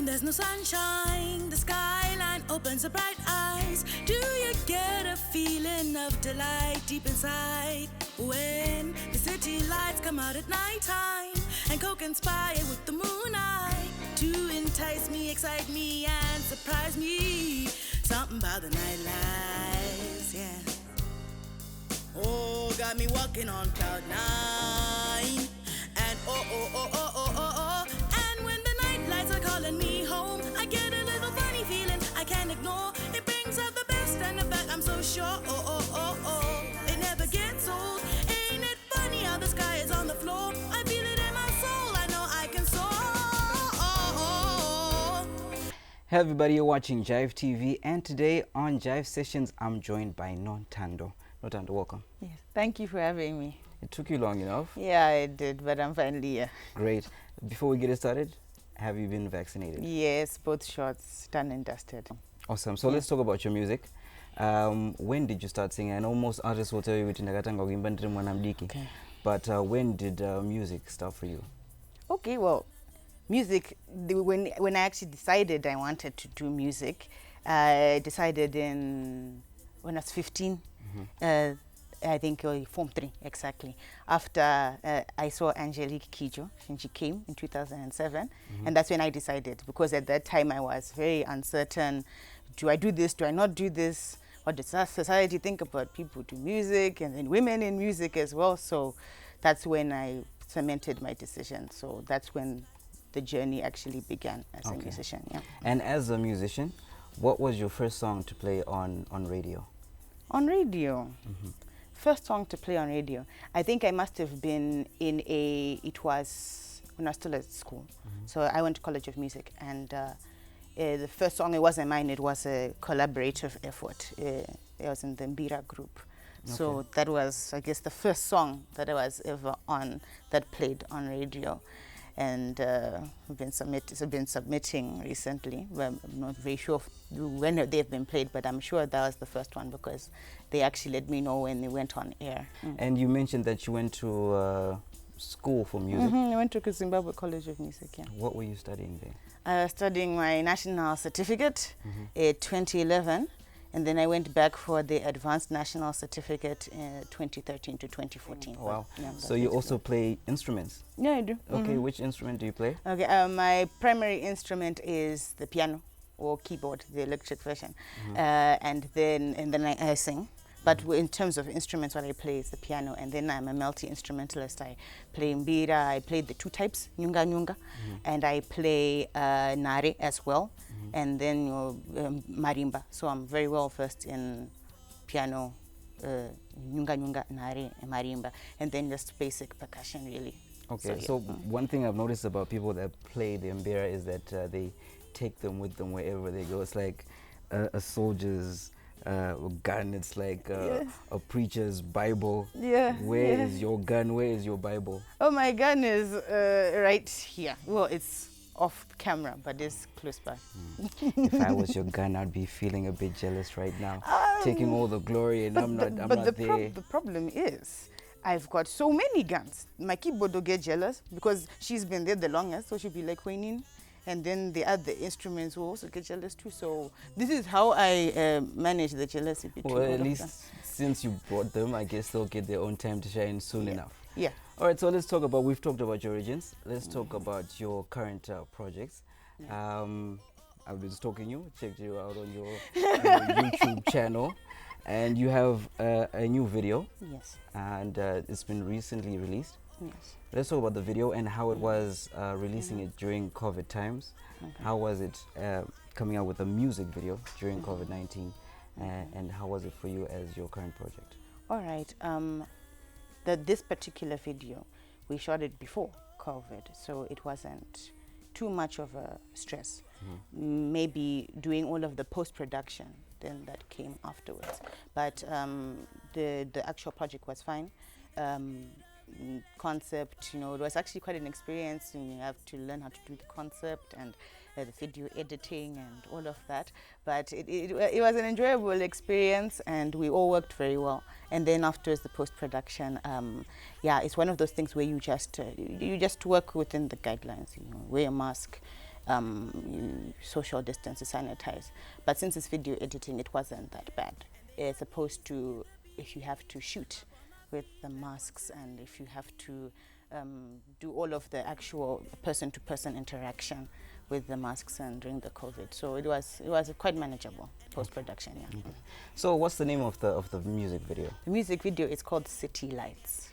when there's no sunshine, the skyline opens up bright eyes. Do you get a feeling of delight deep inside? When the city lights come out at nighttime and co-conspire with the moonlight to entice me, excite me, and surprise me. Something about the nightlights, yeah. Oh, got me walking on cloud nine. And oh. And when the night lights are calling me home, I get a little funny feeling I can't ignore. It brings out the best and the back, I'm so sure. Oh. It never gets old. Ain't it funny how the sky is on the floor? I feel it in my soul, I know I can soar. Hey everybody, you're watching Jive TV, and today on Jive Sessions, I'm joined by Nontando. Nontando, welcome. Yes, thank you for having me. It took you long enough. Yeah, it did, but I'm finally here. Great. Before we get it started, have you been vaccinated? Yes, both shots done and dusted. Awesome. So let's talk about your music. When did you start singing? I know most artists will tell you Okay. But when did music start for you? Okay, well, music, when I actually decided I wanted to do music, I decided when I was 15, I think Form 3, exactly. After I saw Angelique Kidjo, and she came in 2007, and that's when I decided, because at that time I was very uncertain. Do I do this? Do I not do this? What does society think about people do music, and then women in music as well? So that's when I cemented my decision. So that's when the journey actually began as a musician. Yeah. And as a musician, what was your first song to play on radio? On radio? First song to play on radio, I think I must have been it was when I was still at school. So I went to College of Music, and the first song, it wasn't mine, it was a collaborative effort. It was in the Mbira group. So that was, I guess, the first song that I was ever on that played on radio. And I've been submitting recently. Well, I'm not very sure when they've been played, but I'm sure that was the first one because they actually let me know when they went on air. And you mentioned that you went to school for music. I went to Zimbabwe College of Music, yeah. What were you studying there? I was studying my national certificate in 2011. And then I went back for the advanced national certificate in 2013 to 2014. Wow. Yeah, so you also play instruments? Yeah, I do. Okay, which instrument do you play? Okay, my primary instrument is the piano or keyboard, the electric version. And then I sing. But in terms of instruments, what I play is the piano, and then I'm a multi-instrumentalist. I play mbira, I play the two types, nyunga, and I play nare as well, and then marimba. So I'm very well versed in piano, nyunga, nare, and marimba, and then just basic percussion, really. Okay, so one thing I've noticed about people that play the mbira is that they take them with them wherever they go. It's like a soldier's gun. It's like a preacher's Bible. Yeah. Where is your gun? Where is your Bible? Oh, my gun is right here. Well, it's off camera, but it's close by. If I was your gun, I'd be feeling a bit jealous right now, taking all the glory, and I'm not there. The problem is, I've got so many guns. My keyboard will get jealous because she's been there the longest, so she'll be like whining. And then the other instruments will also get jealous too. So this is how I manage the jealousy between Well, all at of least them. since you brought them, I guess they'll get their own time to shine soon enough. Yeah. All right, so let's talk about, we've talked about your origins. Let's talk about your current projects. I've been stalking you, checked you out on your YouTube channel. And you have a new video. Yes. And it's been recently released. Yes. Let's talk about the video and how it was releasing it during COVID times. How was it coming out with a music video during COVID-19? And how was it for you as your current project? All right. This particular video, we shot it before COVID, so it wasn't too much of a stress. Maybe doing all of the post-production, then that came afterwards. But the actual project was fine. Concept, it was actually quite an experience. You have to learn how to do the concept and the video editing and all of that. But it was an enjoyable experience, and we all worked very well. And then afterwards, the post-production, it's one of those things where you just work within the guidelines. Wear a mask, you social distance, you sanitize. But since it's video editing, it wasn't that bad. As opposed to if you have to shoot with the masks and if you have to do all of the actual person-to-person interaction with the masks and during the COVID. So it was quite manageable post-production. Yeah. Okay. So what's the name of the music video? The music video is called City Lights.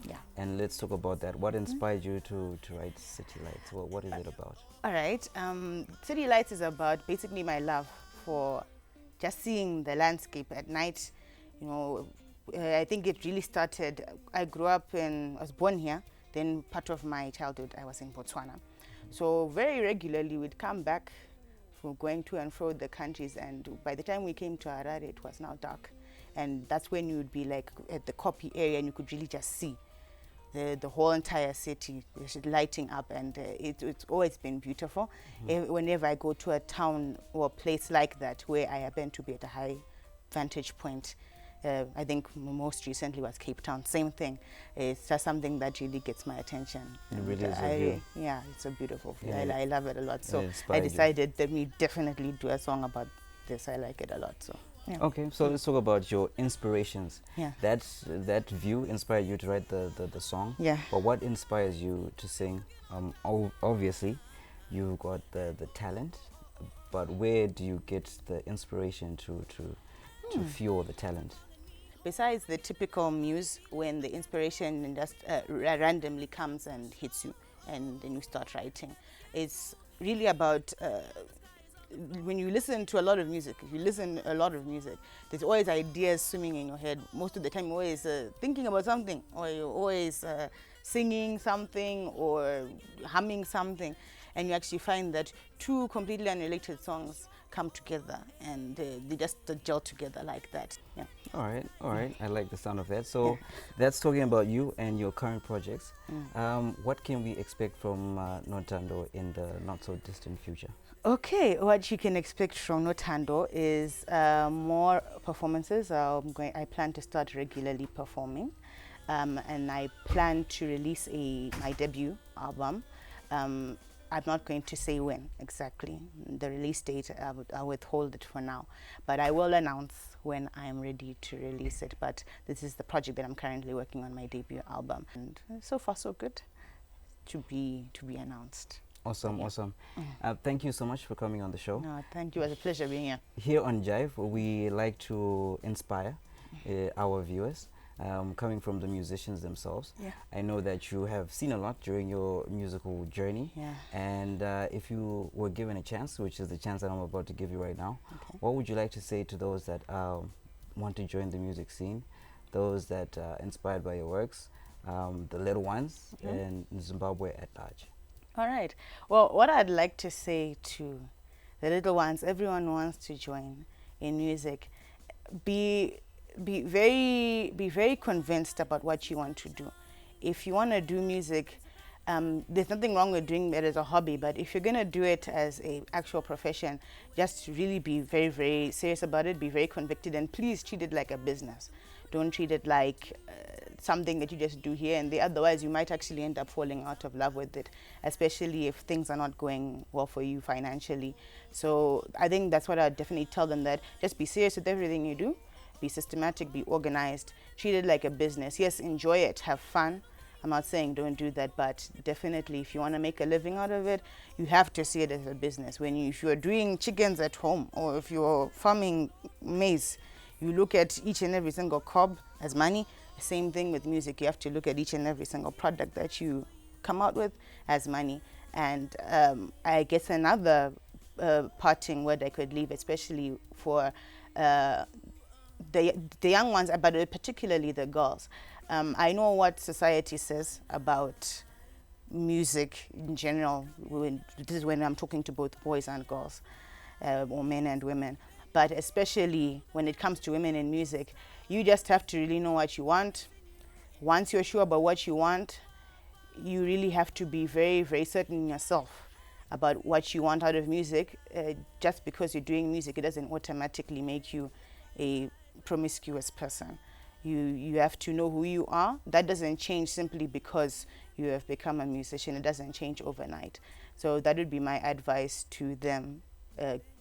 Yeah. And let's talk about that. What inspired you to write City Lights? What is it about? All right. City Lights is about basically my love for just seeing the landscape at night. You know, I think it really started. I was born here. Then part of my childhood, I was in Botswana. So very regularly, we'd come back from going to and fro the countries. And by the time we came to Harare, it was now dark. And that's when you would be like at the Kopi area and you could really just see the whole entire city lighting up. And it's always been beautiful. Whenever I go to a town or a place like that where I happen to be at a high vantage point, I think most recently was Cape Town. Same thing. It's just something that really gets my attention. It really is a view. Yeah, it's a beautiful view. Yeah, I love it a lot. So I decided that we definitely do a song about this. I like it a lot. So yeah. Okay, so let's talk about your inspirations. Yeah. That view inspired you to write the song. Yeah. But what inspires you to sing? Obviously, you've got the talent, but where do you get the inspiration to fuel the talent? Besides the typical muse, when the inspiration just randomly comes and hits you, and then you start writing, it's really about when you listen to a lot of music. If you listen a lot of music, there's always ideas swimming in your head. Most of the time, you're always thinking about something, or you're always singing something or humming something, and you actually find that two completely unrelated songs come together and they just gel together like that. Yeah. All right. I like the sound of that. So that's talking about you and your current projects. What can we expect from Nontando in the not so distant future? Okay, what you can expect from Nontando is more performances. I plan to start regularly performing, and I plan to release my debut album. I'm not going to say when exactly. The release date, I'll withhold it for now. But I will announce when I'm ready to release it. But this is the project that I'm currently working on, my debut album. And so far, so good to be announced. Awesome, Yeah. awesome. Thank you so much for coming on the show. No, thank you. It was a pleasure being here. Here on Jive, we like to inspire our viewers. Coming from the musicians themselves. Yeah. I know that you have seen a lot during your musical journey. Yeah. And if you were given a chance, which is the chance that I'm about to give you right now, Okay. what would you like to say to those that want to join the music scene, those that are inspired by your works, the little ones, and Zimbabwe at large? All right. Well, what I'd like to say to the little ones, everyone who wants to join in music, be very convinced about what you want to do. If you want to do music, there's nothing wrong with doing it as a hobby, but if you're going to do it as an actual profession, just really be very, very serious about it, be very convicted, and please treat it like a business. Don't treat it like something that you just do here and there. Otherwise, you might actually end up falling out of love with it, especially if things are not going well for you financially. So I think that's what I'd definitely tell them, that just be serious with everything you do. Be systematic, be organized, treat it like a business. Yes, enjoy it, have fun. I'm not saying don't do that, but definitely if you want to make a living out of it, you have to see it as a business. If you're doing chickens at home or if you're farming maize, you look at each and every single cob as money. Same thing with music. You have to look at each and every single product that you come out with as money. And I guess another parting word I could leave, especially for the young ones, but particularly the girls. I know what society says about music in general. This is when I'm talking to both boys and girls, or men and women. But especially when it comes to women in music, you just have to really know what you want. Once you're sure about what you want, you really have to be very, very certain in yourself about what you want out of music. Just because you're doing music, it doesn't automatically make you a promiscuous person. You have to know who you are. That doesn't change simply because you have become a musician. It doesn't change overnight. So that would be my advice to them,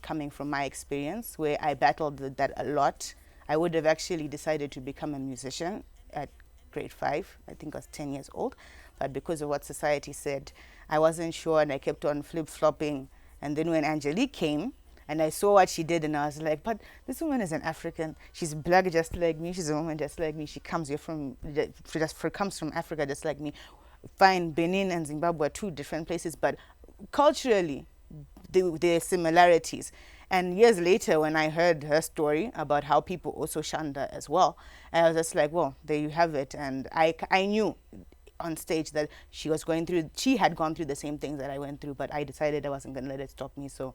coming from my experience, where I battled with that a lot. I would have actually decided to become a musician at grade 5. I think I was 10 years old. But because of what society said, I wasn't sure, and I kept on flip-flopping. And then when Angelique came, and I saw what she did, and I was like, but this woman is an African. She's black just like me. She's a woman just like me. She comes from Africa just like me. Fine, Benin and Zimbabwe are 2 different places, but culturally, there are similarities. And years later, when I heard her story about how people also shunned her as well, I was just like, well, there you have it. And I knew on stage that she had gone through the same things that I went through, but I decided I wasn't going to let it stop me. So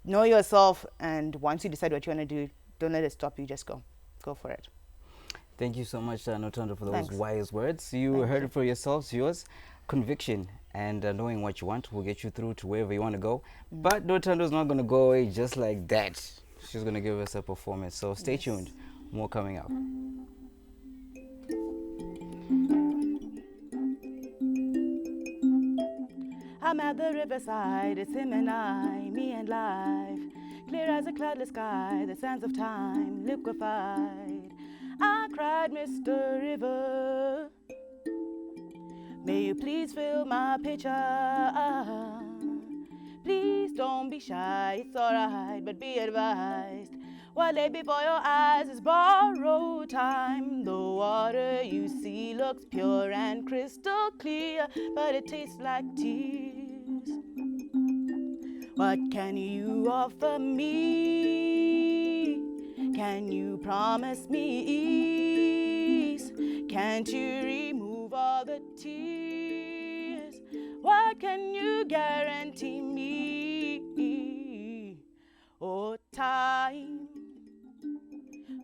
know yourself, and once you decide what you want to do, don't let it stop you. Just go for it. Thank you so much, Nontando, for those Thanks. wise words. You heard it for yourselves. Yours, conviction and knowing what you want will get you through to wherever you want to go. But Nontando's not going to go away just like that. She's going to give us a performance. So stay tuned. More coming up. I'm at the riverside, it's him and I, me and life. Clear as a cloudless sky, the sands of time liquefied. I cried, Mr. River, may you please fill my pitcher. Please don't be shy, it's alright, but be advised. What lay before your eyes is borrowed time. The water you see looks pure and crystal clear, but it tastes like tears. What can you offer me? Can you promise me ease? Can't you remove all the tears? What can you guarantee me? Oh, time.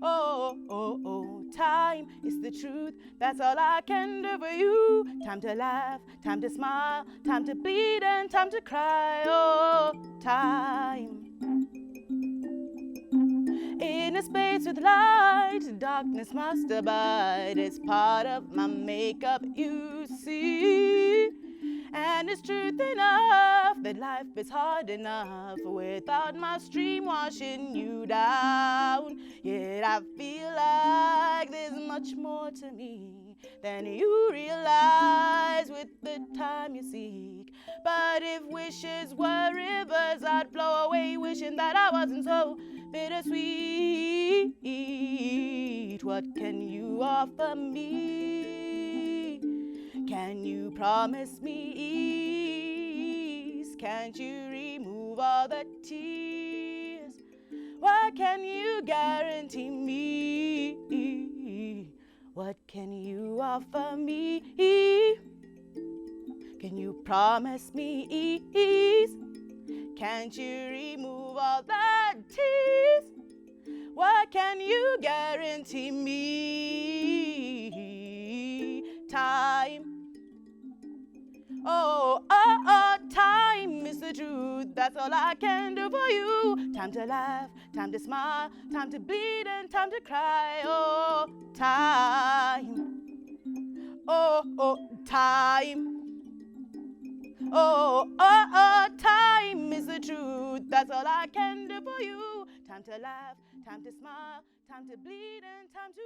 Oh, time is the truth. That's all I can do for you. Time to laugh, time to smile, time to bleed, and time to cry. Oh, time. In a space with light, darkness must abide. It's part of my makeup, you see. And it's truth enough that life is hard enough without my stream washing you down. Yet I feel like there's much more to me than you realize with the time you seek. But if wishes were rivers, I'd flow away wishing that I wasn't so bittersweet. What can you offer me? Can you promise me ease? Can't you remove all the tears? What can you guarantee me? What can you offer me? Can you promise me ease? Can't you remove all the tears? What can you guarantee me? Time. Oh, time is the truth. That's all I can do for you. Time to laugh, time to smile, time to bleed, and time to cry. Oh, time. Oh, time. Oh, time is the truth. That's all I can do for you. Time to laugh, time to smile, time to bleed, and time to